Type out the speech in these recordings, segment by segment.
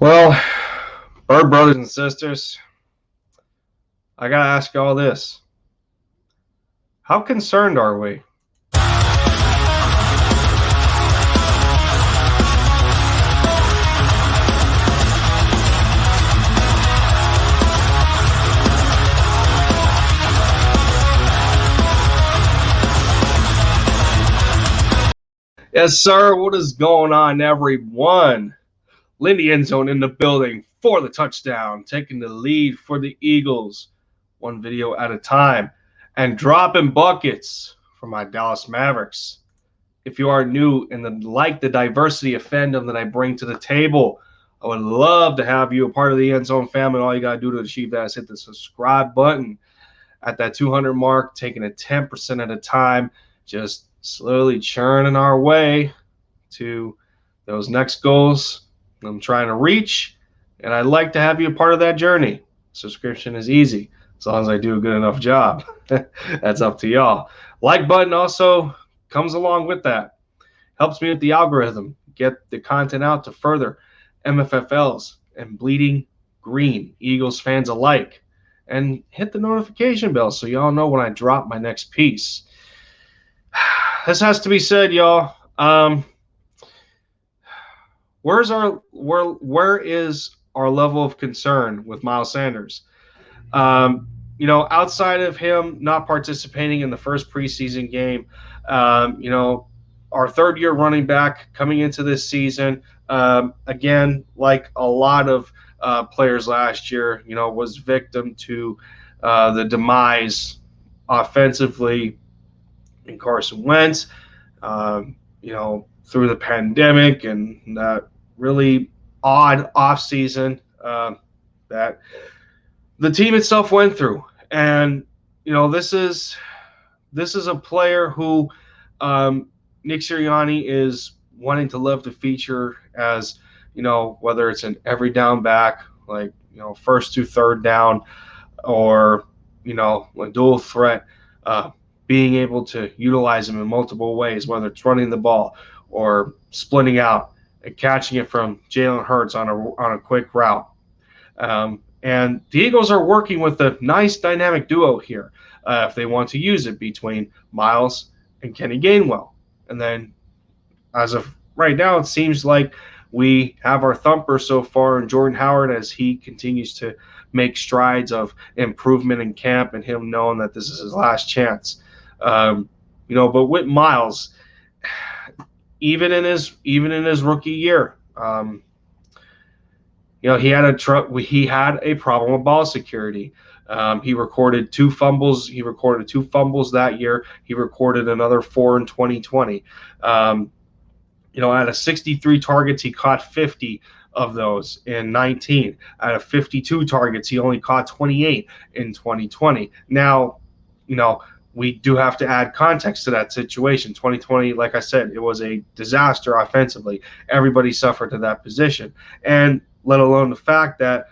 Well, Bird brothers and sisters, I gotta ask y'all this. How concerned are we? Yes, sir. What is going on, everyone? Lindy End Zone in the building for the touchdown, taking the lead for the Eagles, one video at a time, and dropping buckets for my Dallas Mavericks. If you are new and like the diversity of fandom that I bring to the table, I would love to have you a part of the End Zone family. All you got to do to achieve that is hit the subscribe button at that 200 mark, taking it 10% at a time, just slowly churning our way to those next goals I'm trying to reach. And I'd like to have you a part of that journey. Subscription is easy as long as I do a good enough job. That's up to y'all. Like button also comes along with that. Helps me with the algorithm, get the content out to further MFFLs and Bleeding Green Eagles fans alike. And hit the notification bell so y'all know when I drop my next piece. This has to be said, y'all. Where is our level of concern with Miles Sanders? Outside of him not participating in the first preseason game, our third-year running back coming into this season, again, like a lot of players last year, was victim to the demise offensively in Carson Wentz, through the pandemic and that really odd offseason that the team itself went through. And, this is a player who Nick Sirianni is wanting to love to feature as, whether it's an every down back, like, first to third down, or, a dual threat, being able to utilize him in multiple ways, whether it's running the ball or splitting out and catching it from Jalen Hurts on a quick route. And the Eagles are working with a nice dynamic duo here if they want to use it between Miles and Kenny Gainwell. And then as of right now, it seems like we have our thumper so far in Jordan Howard as he continues to make strides of improvement in camp and him knowing that this is his last chance. But with Miles, even in his rookie year, he had a problem with ball security. He recorded two fumbles. He recorded 2 fumbles that year. He recorded another 4 in 2020. Out of 63 targets, he caught 50 of those in 19. Out of 52 targets, he only caught 28 in 2020. Now, we do have to add context to that situation. 2020, like I said, it was a disaster offensively. Everybody suffered to that position. And let alone the fact that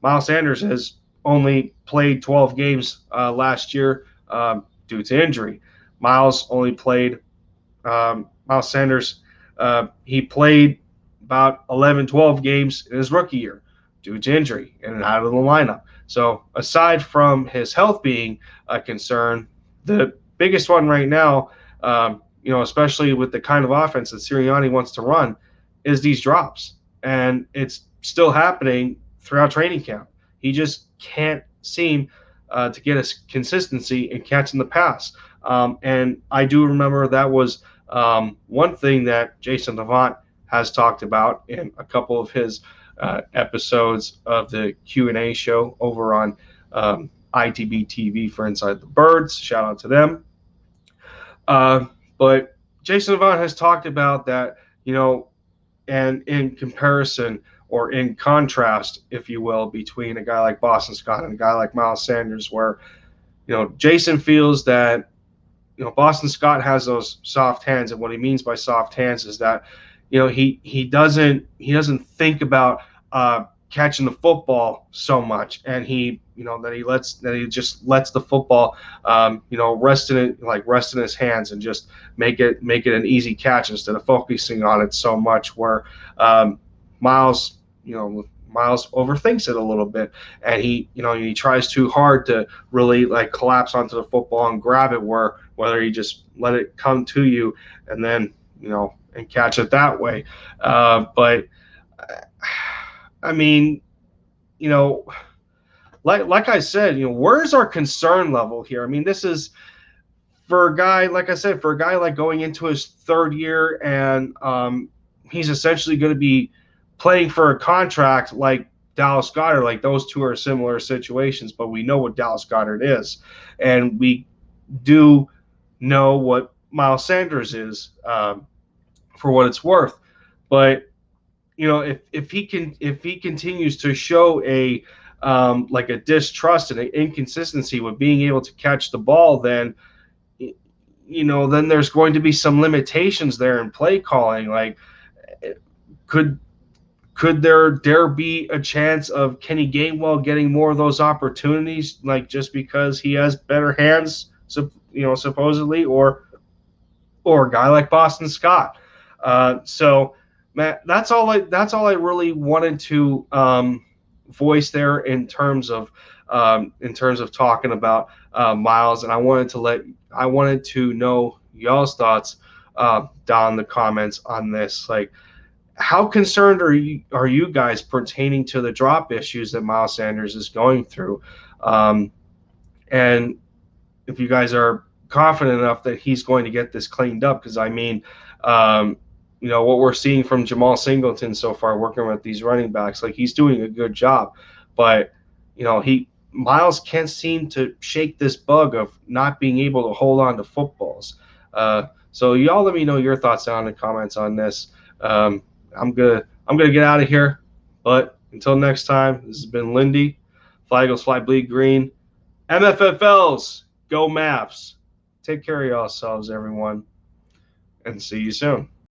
Miles Sanders has only played 12 games last year due to injury. Miles Sanders, he played about 11, 12 games in his rookie year due to injury and out of the lineup. So aside from his health being a concern, the biggest one right now, especially with the kind of offense that Sirianni wants to run, is these drops. And it's still happening throughout training camp. He just can't seem to get a consistency in catching the pass. And I do remember that was one thing that Jason Devant has talked about in a couple of his episodes of the Q&A show over on ITB TV for Inside the Birds. Shout out to them. But Jason Devant has talked about that, and in comparison or in contrast, if you will, between a guy like Boston Scott and a guy like Miles Sanders, where, Jason feels that, Boston Scott has those soft hands. And what he means by soft hands is that, he doesn't think about catching the football so much, and he just lets the football rest in his hands and just make it an easy catch instead of focusing on it so much, where Miles Miles overthinks it a little bit, and he tries too hard to really like collapse onto the football and grab it, whether he just let it come to you and then and catch it that way. But I mean, you know, like I said, where's our concern level here? I mean, this is for a guy, like I said, for a guy like going into his third year, and he's essentially going to be playing for a contract like Dallas Goedert. Like those two are similar situations, but we know what Dallas Goedert is, and we do know what Miles Sanders is, for what it's worth. But if he continues to show a like a distrust and an inconsistency with being able to catch the ball, then then there's going to be some limitations there in play calling. Like, could there be a chance of Kenny Gainwell getting more of those opportunities, like just because he has better hands, supposedly, or a guy like Boston Scott? So, Matt, that's all I really wanted to voice there in terms of talking about Miles, and I wanted to know y'all's thoughts down in the comments on this. Like, how concerned are you guys pertaining to the drop issues that Miles Sanders is going through, and if you guys are confident enough that he's going to get this cleaned up? Because I mean, what we're seeing from Jamal Singleton so far, working with these running backs, like he's doing a good job, but Miles can't seem to shake this bug of not being able to hold on to footballs. So y'all let me know your thoughts down in the comments on this. I'm gonna get out of here, but until next time, this has been Lindy. Fly Eagles Fly Bleed Green. MFFLs, go Maps. Take care of yourselves, everyone, and see you soon.